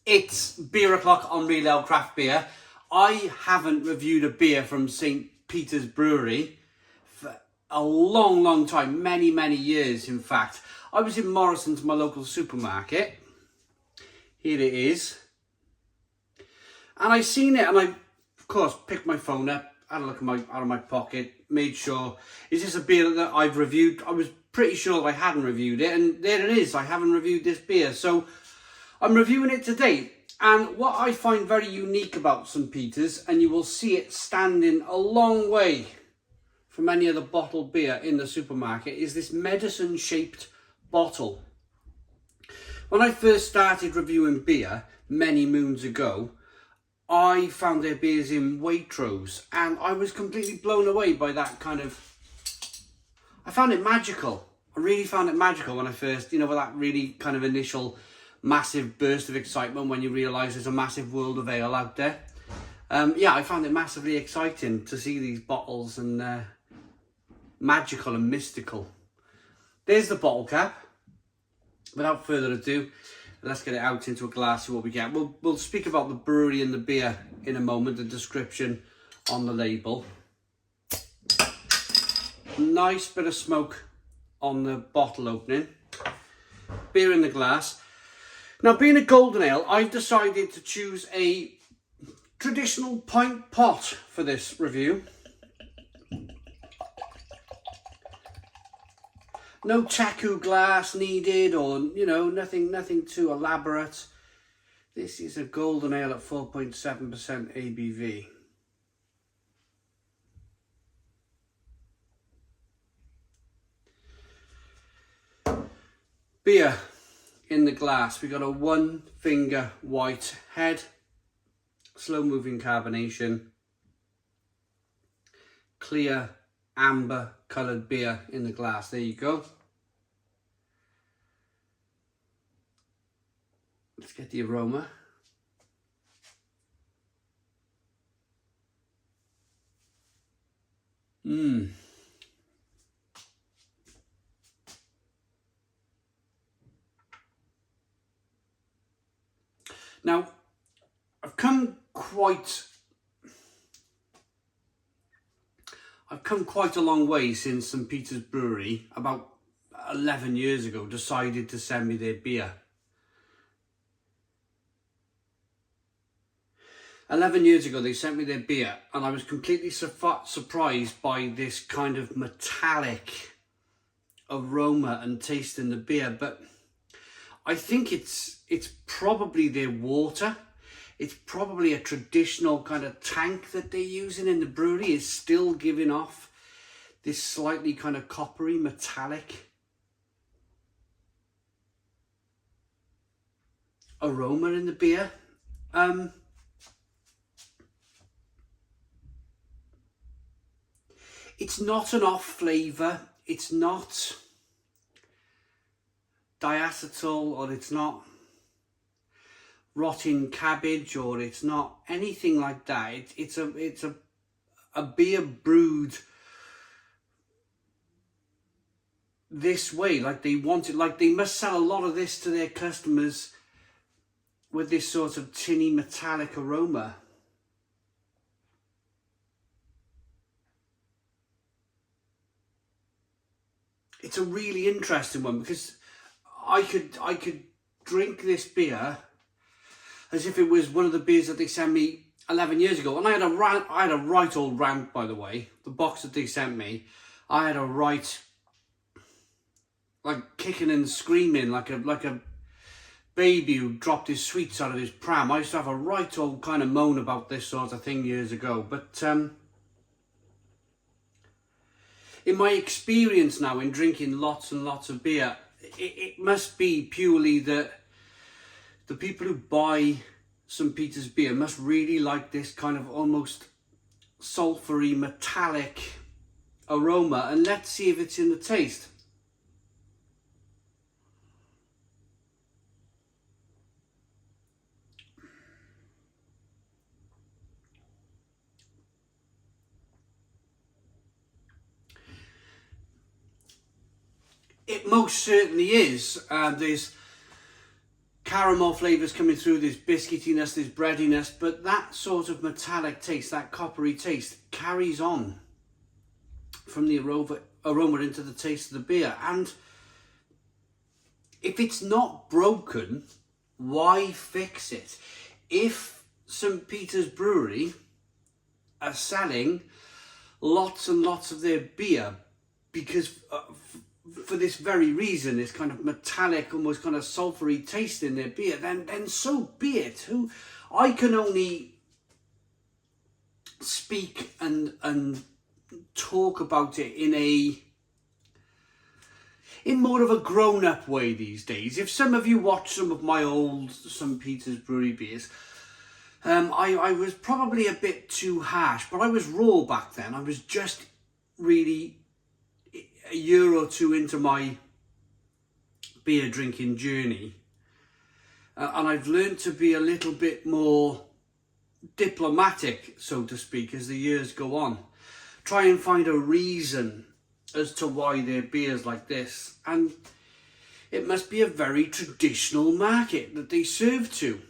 It's beer o'clock on Real Ale Craft Beer. I haven't reviewed a beer from St. Peter's Brewery for a long time, many years in fact. I was in Morrison's, my local supermarket. Here it is. And I seen it and I, of course, picked my phone up, had a look out of my pocket, made sure, is this a beer that I've reviewed? I was pretty sure that I hadn't reviewed it, and there it is, I haven't reviewed this beer. So I'm reviewing it today, and what I find very unique about St. Peter's, and you will see it standing a long way from any other bottled beer in the supermarket, is this medicine-shaped bottle. When I first started reviewing beer many moons ago, I found their beers in Waitrose, and I was completely blown away by that kind of... I found it magical. I really found it magical when I first, with that really kind of initial massive burst of excitement when you realise there's a massive world of ale out there. I found it massively exciting to see these bottles, and magical and mystical. There's the bottle cap. Without further ado, let's get it out into a glass, see what we get. We'll speak about the brewery and the beer in a moment, the description on the label. Nice bit of smoke on the bottle opening. Beer in the glass. Now, being a golden ale, I've decided to choose a traditional pint pot for this review. No taku glass needed, or, nothing too elaborate. This is a golden ale at 4.7% ABV. Beer in the glass. We got a 1 finger white head, slow moving carbonation, clear amber coloured beer in the glass. There you go. Let's get the aroma. Now, I've come quite a long way since St. Peter's Brewery, about 11 years ago, decided to send me their beer. 11 years ago, they sent me their beer, and I was completely surprised by this kind of metallic aroma and taste in the beer. But I think it's probably their water. It's probably a traditional kind of tank that they're using in the brewery is still giving off this slightly kind of coppery, metallic aroma in the beer. It's not an off flavour. It's not diacetyl, or it's not rotting cabbage, or it's not anything like that. It's a beer brewed this way, like they want it, like they must sell a lot of this to their customers with this sort of tinny metallic aroma. It's a really interesting one, because I could drink this beer as if it was one of the beers that they sent me 11 years ago. And I had a right old rant, by the way. The box that they sent me, I had a right, like, kicking and screaming like a baby who dropped his sweets out of his pram. I used to have a right old kind of moan about this sort of thing years ago. But in my experience now in drinking lots and lots of beer, it must be purely that the people who buy St. Peter's beer must really like this kind of almost sulfury, metallic aroma. And let's see if it's in the taste. It most certainly is. There's caramel flavours coming through, this biscuitiness, this breadiness, but that sort of metallic taste, that coppery taste, carries on from the aroma into the taste of the beer. And if it's not broken, why fix it? If St. Peter's Brewery are selling lots and lots of their beer because for this very reason, this kind of metallic, almost kind of sulfury taste in their beer, then so be it. I can only speak and talk about it in more of a grown-up way these days. If some of you watch some of my old St. Peter's Brewery beers, I was probably a bit too harsh, but I was raw back then. I was just really a year or two into my beer drinking journey. And I've learned to be a little bit more diplomatic, so to speak, as the years go on. Try and find a reason as to why their beer's like this. And it must be a very traditional market that they serve to.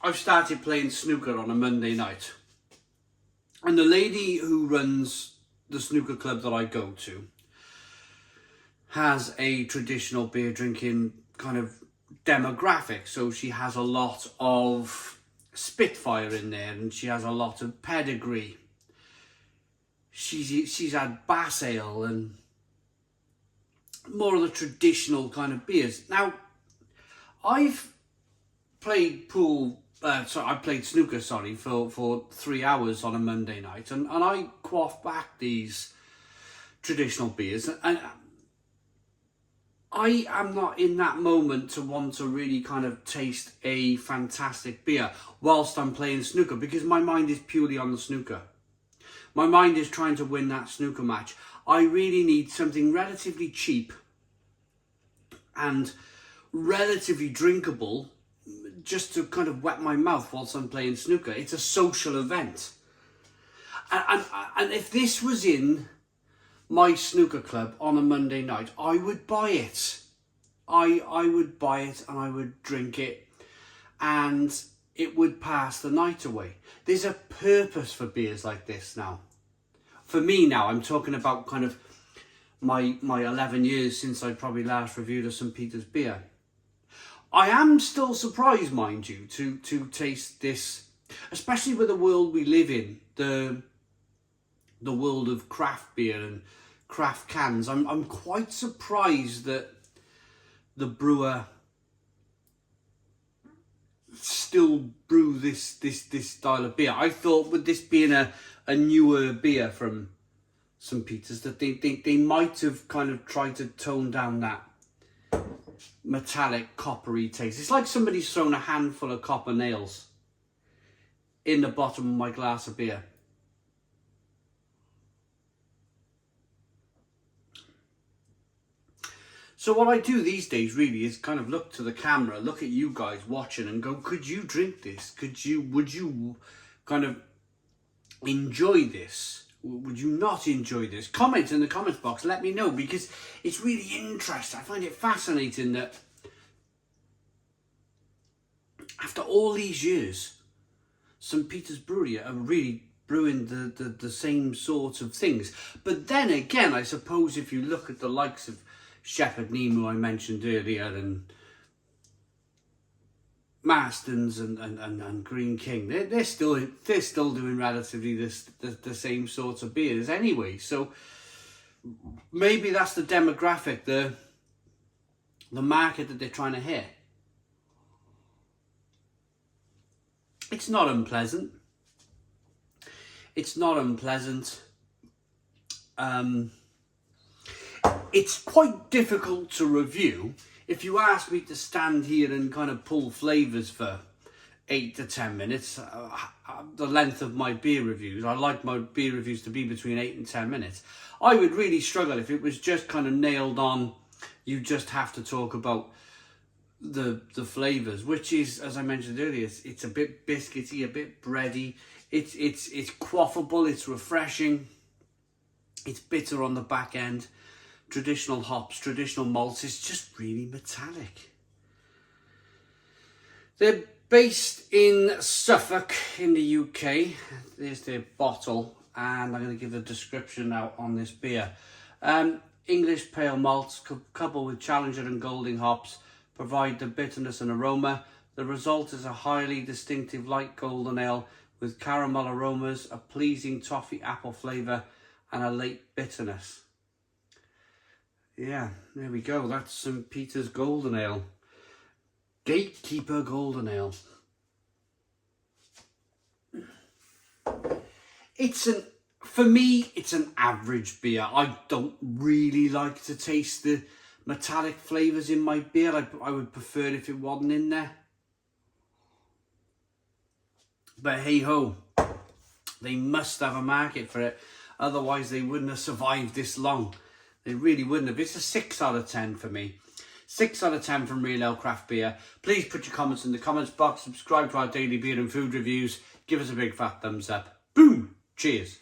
I've started playing snooker on a Monday night. And the lady who runs the snooker club that I go to has a traditional beer drinking kind of demographic. So she has a lot of Spitfire in there, and she has a lot of pedigree. She's had Bass Ale and more of the traditional kind of beers. Now, I've played I played snooker, for 3 hours on a Monday night, and I quaff back these traditional beers, and I am not in that moment to want to really kind of taste a fantastic beer whilst I'm playing snooker, because my mind is purely on the snooker. My mind is trying to win that snooker match. I really need something relatively cheap and relatively drinkable, just to kind of wet my mouth whilst I'm playing snooker. It's a social event. And if this was in my snooker club on a Monday night, I would buy it. I would buy it and I would drink it, and it would pass the night away. There's a purpose for beers like this now. For me now, I'm talking about kind of my 11 years since I probably last reviewed a St. Peter's beer. I am still surprised, mind you, to taste this, especially with the world we live in, the world of craft beer and craft cans. I'm quite surprised that the brewer still brew this style of beer. I thought with this being a newer beer from St. Peter's that they might have kind of tried to tone down that metallic coppery taste. It's like somebody's thrown a handful of copper nails in the bottom of my glass of beer. So what I do these days really is kind of look to the camera, look at you guys watching and go, could you drink this? Would you kind of enjoy this? Would you not enjoy this? Comment in the comments box, let me know, because it's really interesting. I find it fascinating that after all these years, St. Peter's Brewery are really brewing the same sorts of things. But then again, I suppose if you look at the likes of Shepherd Neame, who I mentioned earlier, and Marston's and Green King, they're still doing relatively the same sorts of beers anyway. So maybe that's the demographic, the market that they're trying to hit. It's not unpleasant. It's not unpleasant. It's quite difficult to review. If you ask me to stand here and kind of pull flavours for 8 to 10 minutes, the length of my beer reviews, I like my beer reviews to be between 8 and 10 minutes. I would really struggle if it was just kind of nailed on. You just have to talk about the flavours, which is, as I mentioned earlier, it's a bit biscuity, a bit bready. It's quaffable, it's refreshing, it's bitter on the back end. Traditional hops, traditional malts, it's just really metallic. They're based in Suffolk in the UK. There's their bottle, and I'm going to give a description now on this beer. English pale malts coupled with Challenger and Golding hops provide the bitterness and aroma. The result is a highly distinctive light golden ale with caramel aromas, a pleasing toffee apple flavour, and a late bitterness. Yeah, there we go. That's St. Peter's Golden Ale. Gatekeeper Golden Ale. For me, it's an average beer. I don't really like to taste the metallic flavours in my beer. I would prefer if it wasn't in there. But hey ho, they must have a market for it. Otherwise they wouldn't have survived this long. They really wouldn't have. It's a 6 out of 10 for me. 6 out of 10 from Real Ale Craft Beer. Please put your comments in the comments box. Subscribe to our daily beer and food reviews. Give us a big fat thumbs up. Boom! Cheers.